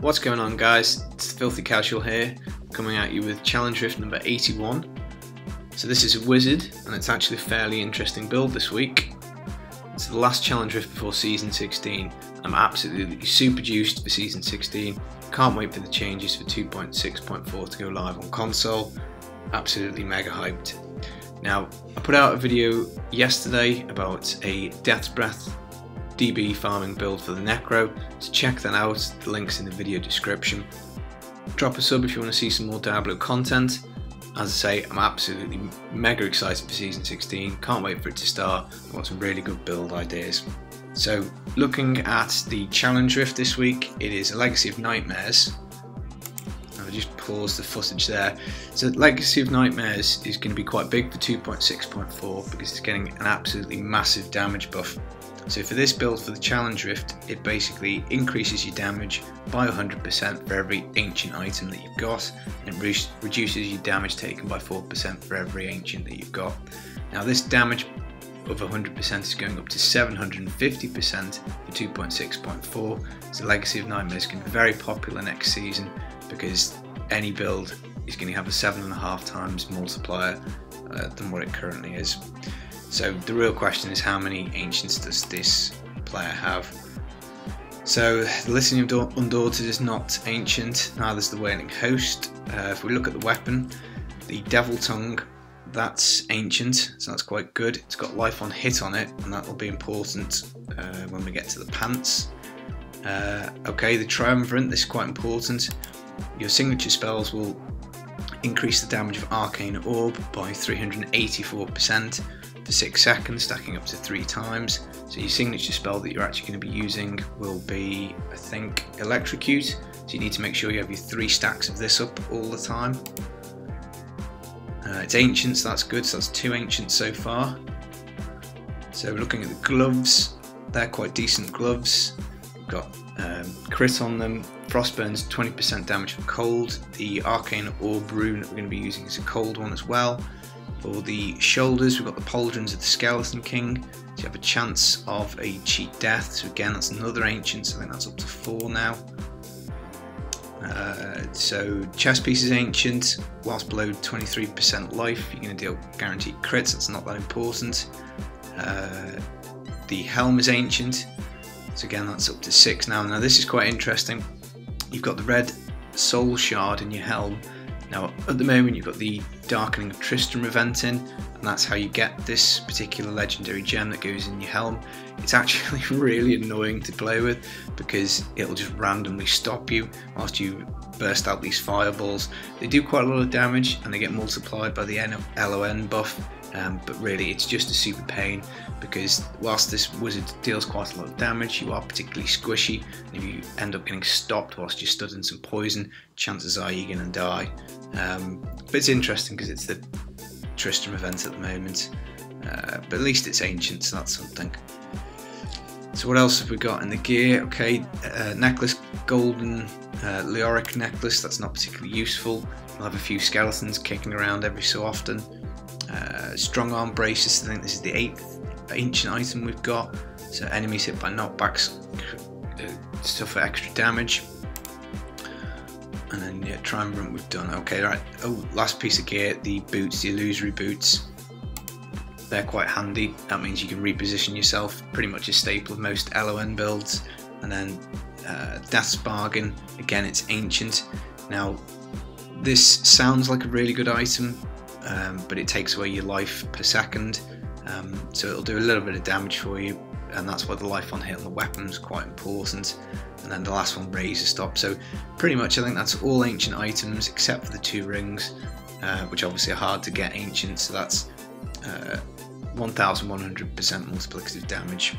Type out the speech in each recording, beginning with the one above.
What's going on, guys? It's Filthy Casual here, coming at you with challenge rift number 81. So this is a wizard, and it's actually a fairly interesting build this week. It's the last challenge rift before season 16. I'm absolutely super juiced for season 16. Can't wait for the changes for 2.6.4 to go live on console. Absolutely mega hyped. Now, I put out a video yesterday about a Death's Breath DB farming build for the Necro, so check that out, the link's in the video description. Drop a sub if you want to see some more Diablo content. As I say, I'm absolutely mega excited for season 16, can't wait for it to start. I've got some really good build ideas. So looking at the challenge rift this week, it is a Legacy of Nightmares. I'll just pause the footage there. So Legacy of Nightmares is going to be quite big for 2.6.4 because it's getting an absolutely massive damage buff. So for this build for the challenge rift, it basically increases your damage by 100% for every ancient item that you've got, and reduces your damage taken by 4% for every ancient that you've got. Now this damage of 100% is going up to 750% for 2.6.4, so Legacy of Nightmares is going to be very popular next season because any build is going to have a 7.5 times multiplier than what it currently is. So the real question is, how many ancients does this player have? So the Litany of Undaunted is not ancient, neither is the Wailing Host. If we look at the weapon, the Devil Tongue, that's ancient, so that's quite good. It's got life on hit on it, and that will be important when we get to the pants. Okay, the Triumvirate, this is quite important. Your signature spells will increase the damage of Arcane Orb by 384%. for 6 seconds, stacking up to 3 times. So your signature spell that you're actually going to be using will be, I think, Electrocute. So you need to make sure you have your 3 stacks of this up all the time. It's ancient, so that's good. So that's 2 ancients so far. So looking at the gloves, they're quite decent gloves. We've got crit on them. Frostburn's 20% damage for cold. The Arcane Orb rune that we're going to be using is a cold one as well. For the shoulders, we've got the Pauldrons of the Skeleton King, so you have a chance of a cheat death, so again that's another ancient, so I think that's up to 4 now. So chest piece is ancient, whilst below 23% life you're going to deal guaranteed crits, that's not that important. The helm is ancient, so again that's up to 6 now. Now this is quite interesting, you've got the red soul shard in your helm. Now at the moment you've got the Darkening of Tristram event in, and that's how you get this particular legendary gem that goes in your helm. It's actually really annoying to play with because it'll just randomly stop you whilst you burst out these fireballs. They do quite a lot of damage and they get multiplied by the LON buff, but really it's just a super pain because whilst this wizard deals quite a lot of damage, you are particularly squishy, and if you end up getting stopped whilst you're stood in some poison, chances are you're going to die. But it's interesting because it's the Tristram event at the moment, but at least it's ancient, so that's something. So what else have we got in the gear? Okay, necklace, golden Leoric necklace, that's not particularly useful. We'll have a few skeletons kicking around every so often. Strong arm braces, I think this is the 8th ancient item we've got, so enemies hit by knockbacks suffer extra damage. And then yeah, Triumvirate we've done. Okay, right. Oh, last piece of gear, the boots, the illusory boots. They're quite handy. That means you can reposition yourself, pretty much a staple of most LON builds. And then Death's Bargain, again it's ancient. Now this sounds like a really good item, but it takes away your life per second, so it'll do a little bit of damage for you, and that's why the life on hit on the weapon is quite important. And then the last one, Razor Stop. So pretty much I think that's all ancient items except for the 2 rings, which obviously are hard to get ancient, so that's 1100% multiplicative damage.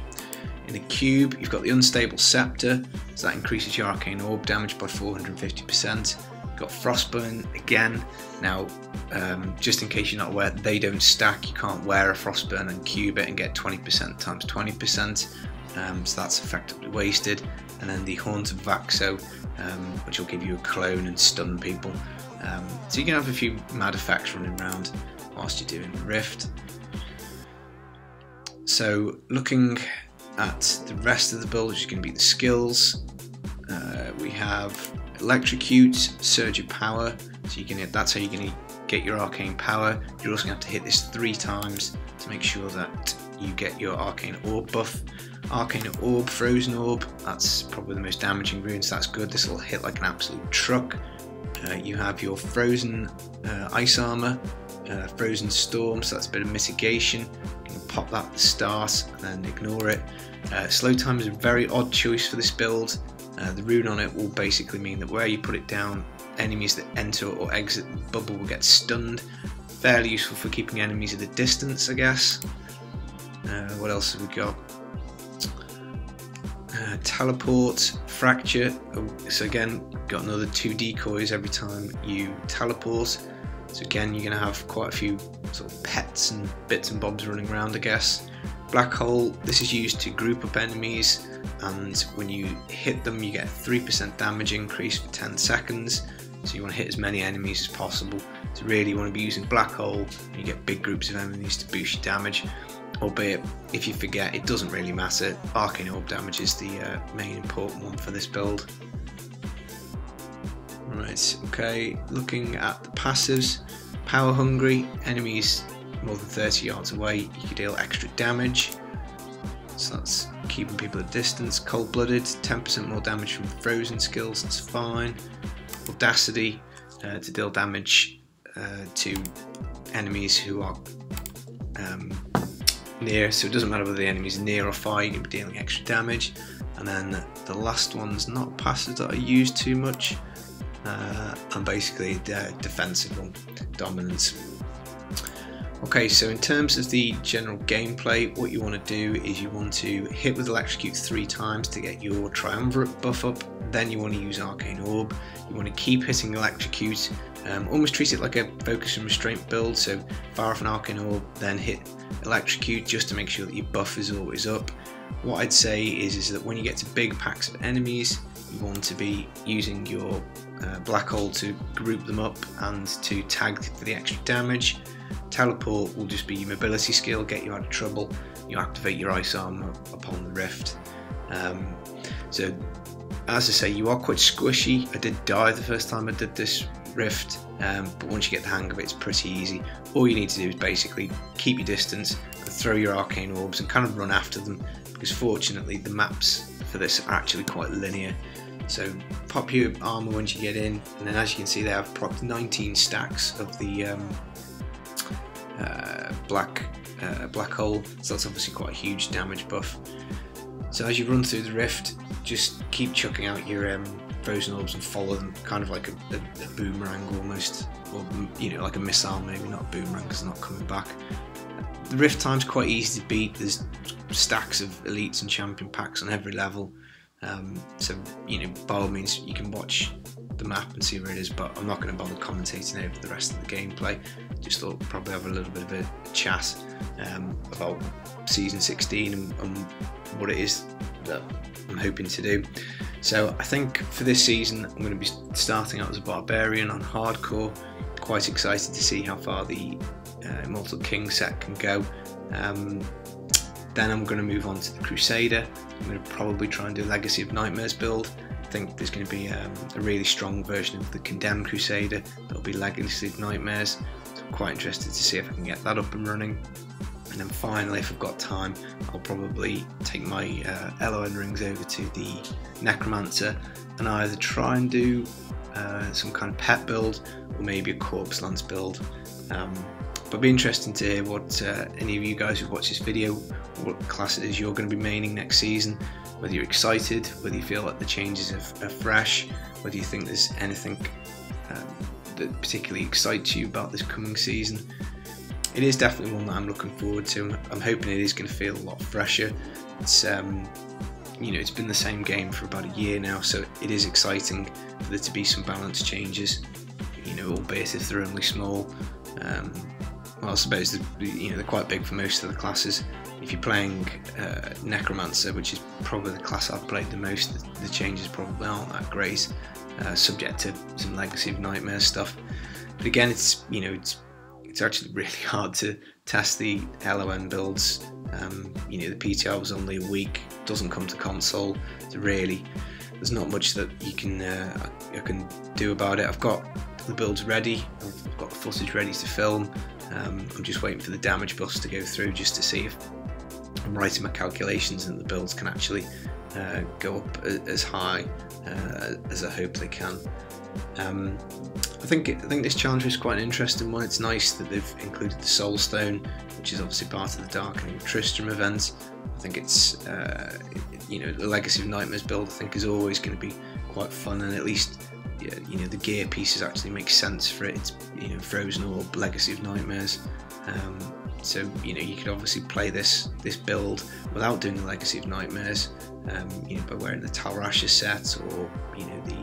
In the cube you've got the Unstable Scepter, so that increases your Arcane Orb damage by 450%. You've got Frostburn again. Now just in case you're not aware, they don't stack, you can't wear a Frostburn and cube it and get 20% times 20%, so that's effectively wasted. And then the Haunt of Vaxo, which will give you a clone and stun people. So you can have a few mad effects running around whilst you're doing the rift. So looking at the rest of the build, which is going to be the skills, We have Electrocute, Surge of Power, so you can that's how you're going to get your arcane power. You're also going to have to hit this 3 times to make sure that you get your arcane orb buff. Arcane orb, frozen orb, that's probably the most damaging rune, so that's good. This will hit like an absolute truck. You have your frozen ice armor, frozen storm, so that's a bit of mitigation. You can pop that at the start and then ignore it. Slow time is a very odd choice for this build. The rune on it will basically mean that where you put it down, enemies that enter or exit the bubble will get stunned. Fairly useful for keeping enemies at a distance, I guess. What else have we got? Teleport, fracture. So again, got another 2 decoys every time you teleport. So again, you're going to have quite a few sort of pets and bits and bobs running around, I guess. Black hole. This is used to group up enemies, and when you hit them, you get a 3% damage increase for 10 seconds. So you want to hit as many enemies as possible. So really, you want to be using black hole. You get big groups of enemies to boost your damage. Albeit, if you forget, it doesn't really matter. Arcane orb damage is the main important one for this build. Right, okay, looking at the passives. Power hungry, enemies more than 30 yards away, you can deal extra damage. So that's keeping people at distance. Cold blooded, 10% more damage from frozen skills, that's fine. Audacity, to deal damage to enemies who are near, so it doesn't matter whether the enemy's near or far, you can be dealing extra damage. And then the last one's not passive that I use too much, and basically the defensive one, dominance. Okay, so in terms of the general gameplay, what you want to do is you want to hit with Electrocute 3 times to get your Triumvirate buff up. Then you want to use Arcane Orb. You want to keep hitting Electrocute, almost treat it like a Focus and Restraint build, so fire off an Arcane Orb, then hit Electrocute just to make sure that your buff is always up. What I'd say is that when you get to big packs of enemies, you want to be using your Black Hole to group them up and to tag for the extra damage. Teleport will just be your mobility skill, get you out of trouble. You activate your ice armor upon the rift. So as I say, you are quite squishy. I did die the first time I did this rift, but once you get the hang of it, it's pretty easy. All you need to do is basically keep your distance and throw your arcane orbs and kind of run after them, because fortunately the maps for this are actually quite linear. So pop your armor once you get in, and then as you can see, they have propped 19 stacks of the black hole, so that's obviously quite a huge damage buff. So as you run through the rift, just keep chucking out your frozen orbs and follow them, kind of like a boomerang almost, or you know, like a missile, maybe not a boomerang because they're not coming back. The rift time's quite easy to beat. There's stacks of elites and champion packs on every level, so you know, by all means you can watch the map and see where it is, but I'm not going to bother commentating over the rest of the gameplay. Just thought we'd probably have a little bit of a chat about season 16 and what it is that I'm hoping to do. So I think for this season I'm going to be starting out as a barbarian on hardcore. Quite excited to see how far the Immortal King set can go. Then I'm going to move on to the Crusader. I'm going to probably try and do Legacy of Nightmares build. I think there's going to be a really strong version of the Condemned Crusader that'll be Legacy of Nightmares. So I'm quite interested to see if I can get that up and running. And then finally, if I've got time, I'll probably take my LON rings over to the Necromancer and either try and do some kind of pet build or maybe a Corpse Lance build. But it'd be interesting to hear what any of you guys who watch this video, what classes you're going to be maining next season, whether you're excited, whether you feel like the changes are fresh, whether you think there's anything that particularly excites you about this coming season. It is definitely one that I'm looking forward to. I'm hoping it is going to feel a lot fresher. It's you know, it's been the same game for about a year now, so it is exciting for there to be some balance changes. You know, albeit if they're only small. Well, I suppose you know, they're quite big for most of the classes. If you're playing Necromancer, which is probably the class I've played the most, the changes probably aren't that great, subject to some Legacy of Nightmares stuff. But again, it's, you know, it's actually really hard to test the LON builds. You know, the PTR was only a week, doesn't come to console, so really there's not much that you can I can do about it. I've got the builds ready, I've got the footage ready to film. I'm just waiting for the damage buffs to go through just to see if I'm right in my calculations and the builds can actually go up as high as I hope they can. I think this challenge is quite an interesting one. It's nice that they've included the Soul Stone, which is obviously part of the Darkening of Tristram event. I think it's you know, the Legacy of Nightmares build I think is always going to be quite fun, and at least you know, the gear pieces actually make sense for it. It's, you know, Frozen Orb, Legacy of Nightmares. So you know, you could obviously play this build without doing the Legacy of Nightmares, you know, by wearing the Talrasha set, or you know, the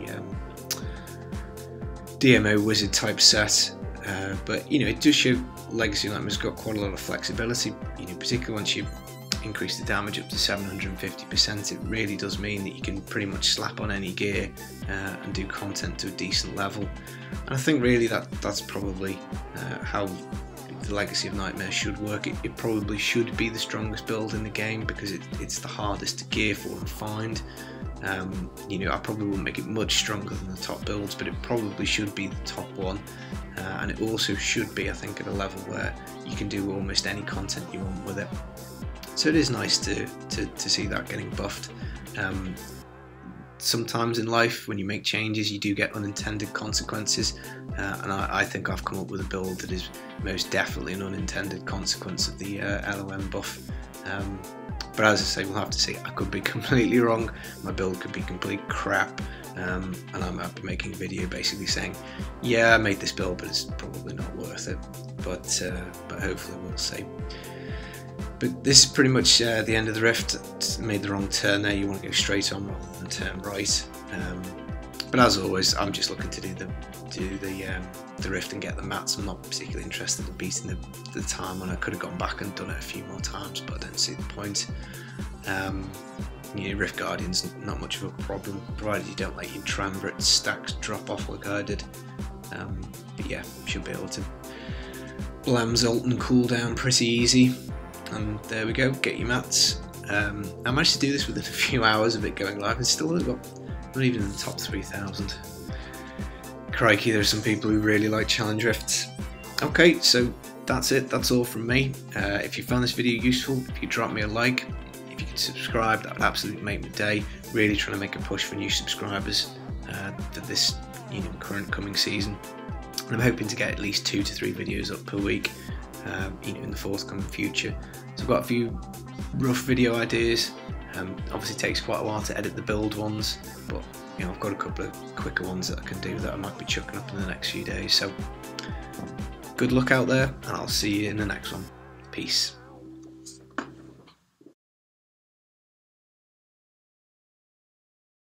DMO Wizard type set. But you know, it does show Legacy of Nightmares got quite a lot of flexibility. You know, particularly once you increase the damage up to 750%, it really does mean that you can pretty much slap on any gear and do content to a decent level. And I think really that's probably how the Legacy of Nightmares should work. It probably should be the strongest build in the game because it's the hardest to gear for and find. You know, I probably wouldn't make it much stronger than the top builds, but it probably should be the top one, and it also should be, I think, at a level where you can do almost any content you want with it. So it is nice to see that getting buffed. Sometimes in life, when you make changes, you do get unintended consequences, and I think I've come up with a build that is most definitely an unintended consequence of the LON buff. But as I say, we'll have to see. I could be completely wrong. My build could be complete crap, and I'll be making a video basically saying, yeah, I made this build, but it's probably not worth it. But hopefully we'll see. But this is pretty much the end of the rift. Made the wrong turn there. You want to go straight on rather than turn right. But as always, I'm just looking to do the rift and get the mats. I'm not particularly interested in beating the time when I could have gone back and done it a few more times, but I don't see the point. You know, Rift Guardian's not much of a problem, provided you don't let your Triumvirate stacks drop off like I did. But yeah, should be able to blams ult and cooldown pretty easy. And there we go, get your mats. I managed to do this within a few hours of it going live, and still only got not even in the top 3,000. Crikey, there are some people who really like challenge rifts. Okay, so that's it, that's all from me. If you found this video useful, if you drop me a like, if you could subscribe, that would absolutely make my day. Really trying to make a push for new subscribers for this, you know, current coming season. And I'm hoping to get at least 2 to 3 videos up per week, you know, in the forthcoming future. So I've got a few rough video ideas. Obviously it takes quite a while to edit the build ones, but you know, I've got a couple of quicker ones that I can do that I might be chucking up in the next few days. So good luck out there, and I'll see you in the next one. Peace.